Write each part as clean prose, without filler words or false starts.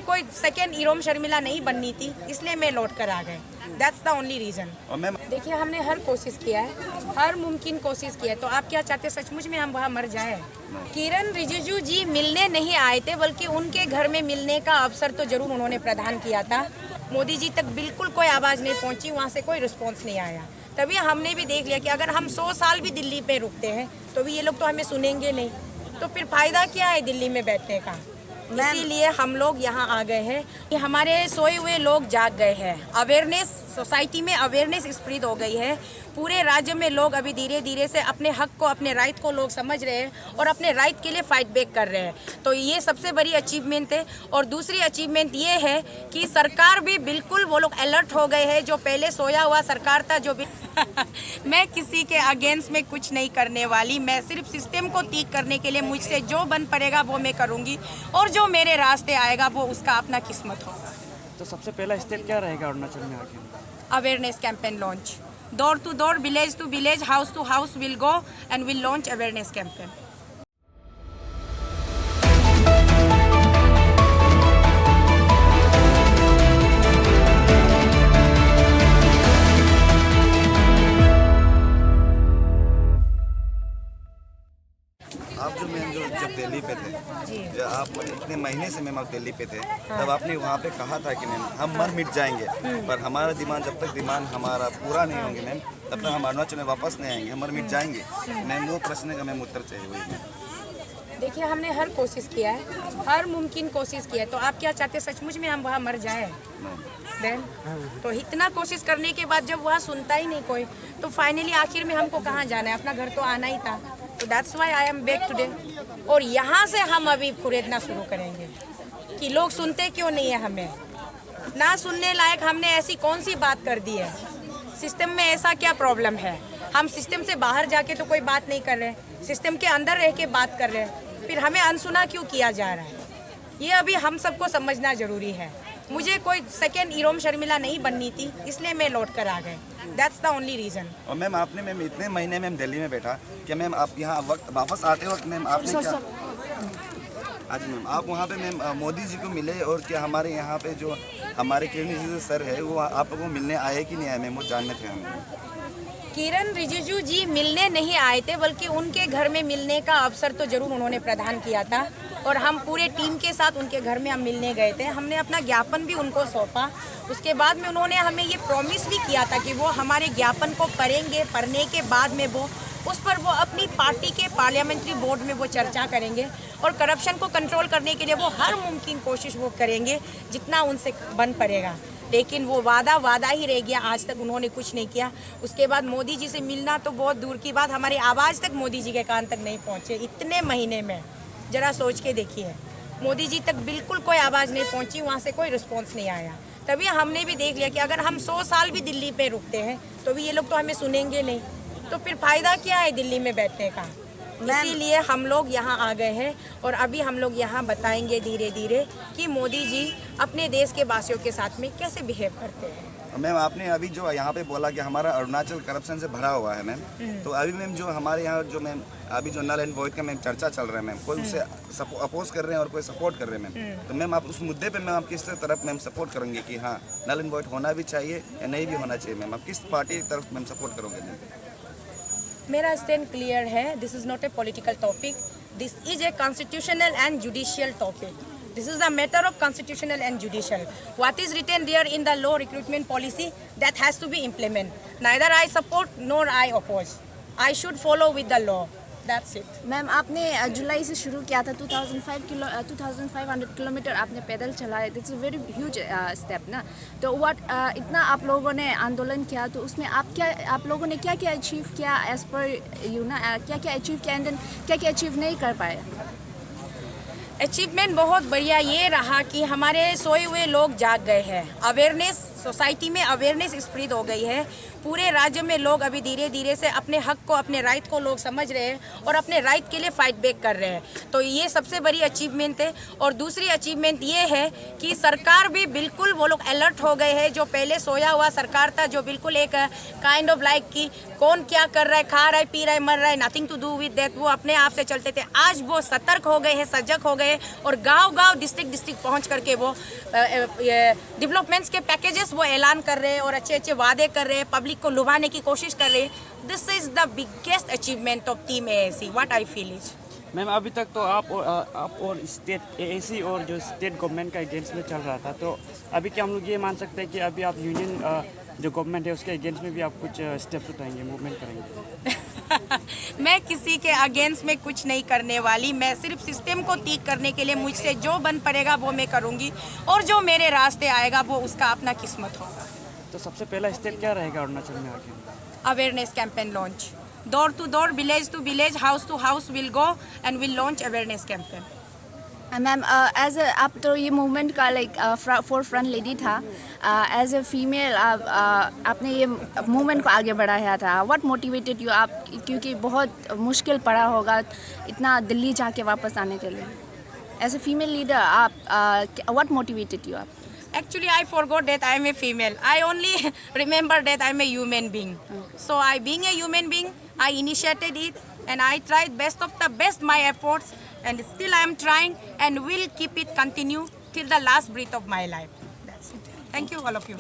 कोई सेकेंड इरोम शर्मिला नहीं बननी थी, इसलिए मैं लौट कर आ गए। That's the only reason. देखिए हमने हर कोशिश किया है, हर मुमकिन कोशिश की है, तो आप क्या चाहते हैं सचमुच में हम वहाँ मर जाए? किरण रिजिजू जी मिलने नहीं आए थे, बल्कि उनके घर में मिलने का अवसर तो जरूर उन्होंने प्रदान किया था। मोदी जी तक बिल्कुल कोई आवाज़ नहीं पहुंची, वहाँ से कोई रिस्पॉन्स नहीं आया। तभी हमने भी देख लिया कि अगर हम 100 साल भी दिल्ली पे रुकते हैं तो भी ये लोग तो हमें सुनेंगे नहीं, तो फिर फायदा क्या है दिल्ली में बैठने का। इसीलिए हम लोग यहाँ आ गए हैं कि हमारे सोए हुए लोग जाग गए हैं। अवेयरनेस सोसाइटी में अवेयरनेस स्प्रेड हो गई है। पूरे राज्य में लोग अभी धीरे धीरे से अपने हक को, अपने राइट को लोग समझ रहे हैं और अपने राइट के लिए फाइट बैक कर रहे हैं। तो ये सबसे बड़ी अचीवमेंट है। और दूसरी अचीवमेंट ये है कि सरकार भी बिल्कुल वो लोग अलर्ट हो गए हैं। जो पहले सोया हुआ सरकार था, जो भी मैं किसी के अगेंस्ट में कुछ नहीं करने वाली, मैं सिर्फ सिस्टम को ठीक करने के लिए मुझसे जो बन पड़ेगा वो मैं करूँगी, और जो मेरे रास्ते आएगा वो उसका अपना किस्मत होगा। तो सबसे पहला स्टेप क्या रहेगा अरुणाचल में आके? Awareness campaign launch, door to door, village to village, house to house will go and will launch awareness campaign. आप जो मैम जो जब दिल्ली पे थे, जब आप इतने महीने से मैम आप दिल्ली पे थे, तब आपने वहाँ पे कहा था कि मैम हम मर मिट जाएंगे, पर हमारा डिमांड जब तक डिमांड हमारा पूरा नहीं होंगे मैम, तब तक हम अरुणाचल में वापस नहीं आएंगे, हम मर मिट जाएंगे। मैम वो प्रश्न का मैम उत्तर चाहिए वही मैम। देखिए हमने हर कोशिश किया है, हर मुमकिन कोशिश की है, तो आप क्या चाहते हैं सचमुच में हम वहाँ मर जाए? देन तो इतना कोशिश करने के बाद जब वहाँ सुनता ही नहीं कोई, तो फाइनली आखिर में हमको कहाँ जाना है? अपना घर तो आना ही था। तो that's why I am back today. और यहाँ से हम अभी फुरेदना शुरू करेंगे कि लोग सुनते क्यों नहीं है हमें। ना सुनने लायक हमने ऐसी कौन सी बात कर दी है? सिस्टम में ऐसा क्या प्रॉब्लम है? हम सिस्टम से बाहर जाके तो कोई बात नहीं कर रहे, सिस्टम के अंदर रह के बात कर रहे हैं, फिर हमें अनसुना क्यों किया जा रहा है? ये अभी हम सबको समझना जरूरी है। मुझे कोई सेकेंड इरोम शर्मिला नहीं बननी थी, इसलिए मैं लौट कर आ गए। That's the only reason. और मैम आपने मैम इतने महीने मैम दिल्ली में बैठा, क्या मैम आप यहाँ वक्त वापस आते वक्त मैम आपने क्या आज मैम आप वहाँ पे मैम मोदी जी को मिले, और क्या हमारे यहाँ पे जो हमारे किरण सर है वो आपको मिलने आए कि नहीं आए मैम, वो जानने थे हमें। किरण रिजिजू जी मिलने नहीं आए थे, बल्कि उनके घर में मिलने का अवसर तो जरूर उन्होंने प्रदान किया था, और हम पूरे टीम के साथ उनके घर में हम मिलने गए थे। हमने अपना ज्ञापन भी उनको सौंपा। उसके बाद में उन्होंने हमें ये प्रॉमिस भी किया था कि वो हमारे ज्ञापन को पढ़ेंगे, पढ़ने के बाद में वो उस पर वो अपनी पार्टी के पार्लियामेंट्री बोर्ड में वो चर्चा करेंगे, और करप्शन को कंट्रोल करने के लिए वो हर मुमकिन कोशिश वो करेंगे जितना उनसे बन पड़ेगा। लेकिन वो वादा ही रह गया, आज तक उन्होंने कुछ नहीं किया। उसके बाद मोदी जी से मिलना तो बहुत दूर की बात, हमारी आवाज़ तक मोदी जी के कान तक नहीं पहुँचे इतने महीने में। ज़रा सोच के देखिए, मोदी जी तक बिल्कुल कोई आवाज़ नहीं पहुँची, वहाँ से कोई रिस्पॉन्स नहीं आया। तभी हमने भी देख लिया कि अगर हम 100 साल भी दिल्ली पे रुकते हैं तो भी ये लोग तो हमें सुनेंगे नहीं, तो फिर फायदा क्या है दिल्ली में बैठने का। इसीलिए हम लोग यहाँ आ गए हैं, और अभी हम लोग यहाँ बताएंगे धीरे धीरे कि मोदी जी अपने देश के वासियों के साथ में कैसे बिहेव करते हैं। मैम आपने अभी जो यहाँ पे बोला कि हमारा अरुणाचल करप्शन से भरा हुआ है मैम, तो अभी मैम जो हमारे यहाँ जो मैम अभी जो नल एंड वॉइड का मैम चर्चा चल रहा है मैम, कोई उसे अपोज कर रहे हैं और कोई सपोर्ट कर रहे हैं मैम, तो मैम आप उस मुद्दे पे मैम आप किस तरफ मैम सपोर्ट करेंगे कि हाँ नल एंड वॉइड होना भी चाहिए या नहीं भी होना चाहिए? मैम आप किस पार्टी की तरफ मैम सपोर्ट करोगे मैम? मेरा स्टैंड क्लियर है। This is not a political topic, this is a constitutional and judicial topic. This is a matter of constitutional and judicial. What is written there in the law recruitment policy, that has to be implemented. Neither I support nor I oppose. I should follow with the law. That's it. Ma'am आपने जुलाई से शुरू किया था, 2500 kilometre आपने पैदल चलाए। It's a very huge step ना। तो इतना आप लोगों ने आंदोलन किया, तो उसमें आप लोगों ने क्या क्या अचीव किया एज पर यू ना, क्या क्या अचीव किया एंड क्या क्या अचीव नहीं कर पाए? अचीवमेंट बहुत बढ़िया ये रहा कि हमारे सोए हुए लोग जाग गए हैं। अवेयरनेस सोसाइटी में अवेयरनेस स्प्रेड हो गई है। पूरे राज्य में लोग अभी धीरे धीरे से अपने हक को, अपने राइट को लोग समझ रहे हैं और अपने राइट के लिए फाइट बैक कर रहे हैं। तो ये सबसे बड़ी अचीवमेंट है। और दूसरी अचीवमेंट ये है कि सरकार भी बिल्कुल वो लोग अलर्ट हो गए हैं। जो पहले सोया हुआ सरकार था, जो बिल्कुल एक काइंड ऑफ लाइक कि कौन क्या कर रहा है, खा रहा है, पी रहा है, मर रहा है, nothing to do with that, वो अपने आप से चलते थे। आज वो सतर्क हो गए हैं, सजग हो गए और गांव-गांव, डिस्ट्रिक्ट पहुंच करके वो डेवलपमेंट्स के पैकेजेस वो ऐलान कर रहे हैं और अच्छे वादे कर रहे हैं, पब्लिक को लुभाने की कोशिश कर रहे हैं। This is the biggest achievement of team AAC, what I feel is. Ma'am अभी तक तो आप और स्टेट AAC और जो स्टेट गवर्नमेंट का अगेंस्ट में चल रहा था, तो अभी क्या हम लोग ये मान सकते हैं कि अभी आप यूनियन जो गवर्नमेंट है उसके अगेंस्ट में भी आप कुछ स्टेप्स उठाएंगे, मूवमेंट करेंगे? मैं किसी के अगेंस्ट में कुछ नहीं करने वाली। मैं सिर्फ सिस्टम को ठीक करने के लिए मुझसे जो बन पड़ेगा वो मैं करूँगी और जो मेरे रास्ते आएगा वो उसका अपना किस्मत होगा। तो सबसे पहला स्टेप क्या रहेगा अरुणाचल में आके? Awareness campaign launch, door to door, village to village, house to house will go and will launch awareness campaign. Ma'am as आप तो ये मूवमेंट का लाइक फोर फ्रंट लेडी था, एज ए फीमेल आपने ये मूवमेंट को आगे बढ़ाया था। व्हाट मोटिवेटेड यू आप, क्योंकि बहुत मुश्किल पड़ा होगा इतना दिल्ली जाके वापस आने के लिए। एज ए फीमेल लीडर आप व्हाट मोटिवेटेड यू आप? Actually, I forgot that I am a female. I only remember that I am a human being. So, being a human being, I initiated it and I tried best of the best my efforts, and still I am trying and will keep it continue till the last breath of my life. That's it. Thank you, all of you.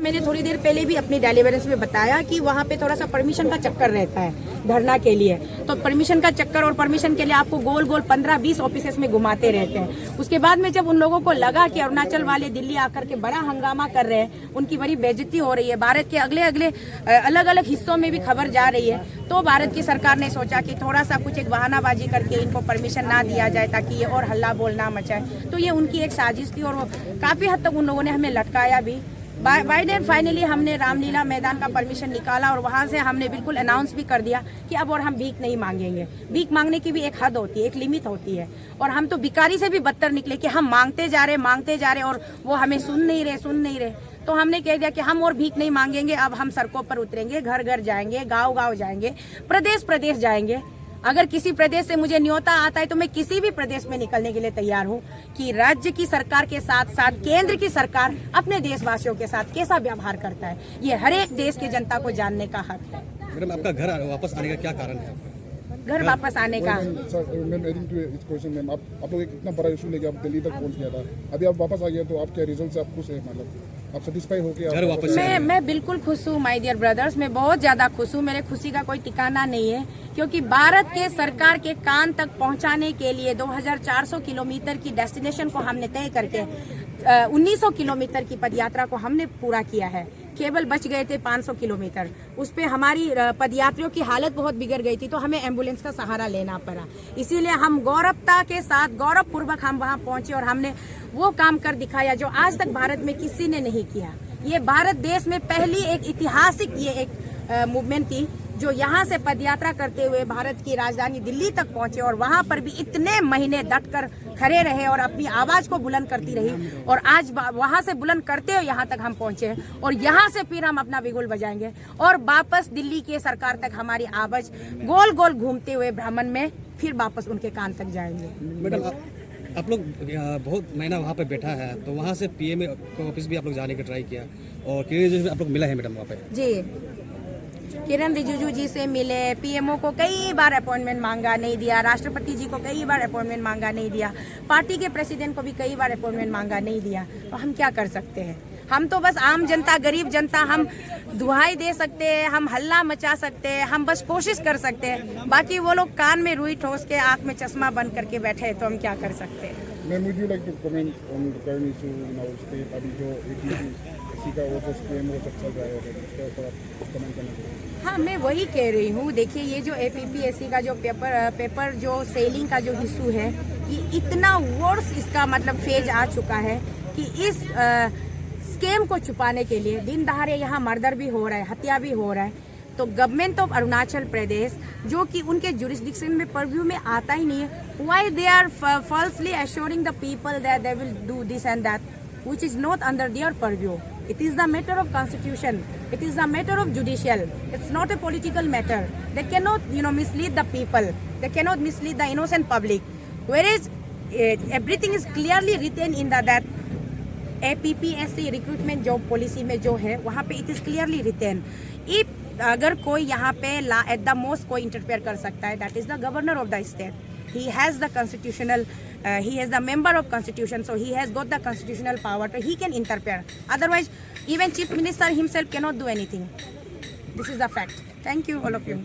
मैंने थोड़ी देर पहले भी अपनी deliverance में बताया कि वहाँ पे थोड़ा सा परमिशन का चक्कर रहता है धरना के लिए। तो परमिशन का चक्कर और परमिशन के लिए आपको गोल गोल 15-20 ऑफिसेस में घुमाते रहते हैं। उसके बाद में जब उन लोगों को लगा कि अरुणाचल वाले दिल्ली आकर के बड़ा हंगामा कर रहे हैं, उनकी बड़ी बेइज्जती हो रही है, भारत के अलग अलग हिस्सों में भी खबर जा रही है, तो भारत की सरकार ने सोचा कि थोड़ा सा कुछ एक बहानाबाजी करके इनको परमिशन ना दिया जाए ताकि ये और हल्ला बोल ना मचाए। तो ये उनकी एक साजिश थी और वो काफ़ी हद तक उन लोगों ने हमें लटकाया भी। बाय देन फाइनली हमने रामलीला मैदान का परमिशन निकाला और वहाँ से हमने बिल्कुल अनाउंस भी कर दिया कि अब और हम भीख नहीं मांगेंगे। भीख मांगने की भी एक हद होती है, एक लिमिट होती है, और हम तो भिखारी से भी बदतर निकले कि हम मांगते जा रहे और वो हमें सुन नहीं रहे। तो हमने कह दिया कि हम और भीख नहीं मांगेंगे, अब हम सड़कों पर उतरेंगे, घर घर जाएंगे, गाँव जाएंगे, प्रदेश जाएंगे। अगर किसी प्रदेश से मुझे न्योता आता है तो मैं किसी भी प्रदेश में निकलने के लिए तैयार हूँ कि राज्य की सरकार के साथ साथ केंद्र की सरकार अपने देशवासियों के साथ कैसा व्यवहार करता है, ये हर एक देश के जनता को जानने का हक है। मैडम आपका घर वापस आने का क्या कारण है? घर वापस आने का मैम आप लोग इतना बड़ा इशू लेके आप दिल्ली तक पहुंच गया था, अभी आप वापस आ गए तो आप क्या रिजल्ट से आप खुश है, मतलब आप सेटिस्फाई हो गए घर वापस? मैं बिल्कुल खुश हूँ माय डियर ब्रदर्स, मैं बहुत ज्यादा खुश हूँ। मेरे खुशी का कोई ठिकाना नहीं है, क्योंकि भारत के सरकार के कान तक पहुँचाने के लिए 2400 किलोमीटर की डेस्टिनेशन को हमने तय करके 1900 किलोमीटर की पदयात्रा को हमने पूरा किया है। केवल बच गए थे 500 किलोमीटर। उस पे हमारी पदयात्रियों की हालत बहुत बिगड़ गई थी, तो हमें एम्बुलेंस का सहारा लेना पड़ा। इसीलिए हम गौरवता के साथ, गौरवपूर्वक हम वहाँ पहुँचे और हमने वो काम कर दिखाया जो आज तक भारत में किसी ने नहीं किया। ये भारत देश में पहली एक ऐतिहासिक ये एक मूवमेंट थी जो यहाँ से पदयात्रा करते हुए भारत की राजधानी दिल्ली तक पहुंचे और वहाँ पर भी इतने महीने डट कर खड़े रहे और अपनी आवाज को बुलंद करती रही, और आज वहाँ से बुलंद करते हुए यहाँ तक हम पहुंचे और यहाँ से फिर हम अपना बिगुल बजाएंगे और वापस दिल्ली के सरकार तक हमारी आवाज गोल गोल घूमते हुए भ्रमण में फिर वापस उनके कान तक जाएंगे। मैडम आप लोग बहुत महीना वहाँ पे बैठा है, तो वहाँ से PM ऑफिस भी आप लोग जाने का ट्राई किया और किरण आप लोग मिला है मैडम वहाँ पे? जी, किरण रिजिजू जी से मिले, PMO को कई बार अपॉइंटमेंट मांगा, नहीं दिया, राष्ट्रपति जी को कई बार अपॉइंटमेंट मांगा, नहीं दिया, पार्टी के प्रेसिडेंट को भी कई बार अपॉइंटमेंट मांगा, नहीं दिया। तो हम क्या कर सकते हैं? हम तो बस आम जनता, गरीब जनता, हम दुहाई दे सकते हैं, हम हल्ला मचा सकते हैं, हम बस कोशिश कर सकते हैं। बाकी वो लोग कान में रुई ठोस के आँख में चश्मा बंद करके बैठे हैं, तो हम क्या कर सकते हैं? Ma'am would you like to comment on the current issue in our state? अभी जो APPSC का वो जो स्कैम वो चल रहा है, उसके ऊपर कमेंट करना चाहिए। हाँ, मैं वही कह रही हूँ। देखिए, ये जो APPSC का जो पेपर जो सेलिंग का जो इशू है, ये इतना वर्स इसका मतलब फेज आ चुका है कि इस स्कैम को छुपाने के लिए दिन दहाड़े यहाँ मर्डर भी हो रहा है, हत्या भी हो रहा है। तो गवर्नमेंट ऑफ अरुणाचल प्रदेश, जो कि उनके जुरिस्डिक्शन में परव्यू में आता ही नहीं है, why they are falsely assuring the people that they will do this and that. which is not under their purview. It is the matter of constitution. It is the matter of judicial. It's not a political matter. They cannot, mislead the people. They cannot mislead the innocent public. Whereas everything is clearly written in that APPSC recruitment job policy में जो है वहाँ पे it is clearly written. If अगर कोई यहाँ पे at the most कोई interfere कर सकता है, that is the governor of the state. He has the constitutional, he is the member of constitution, so he has got the constitutional power, so he can interfere. Otherwise, even chief minister himself cannot do anything. This is the fact. Thank you, all of you.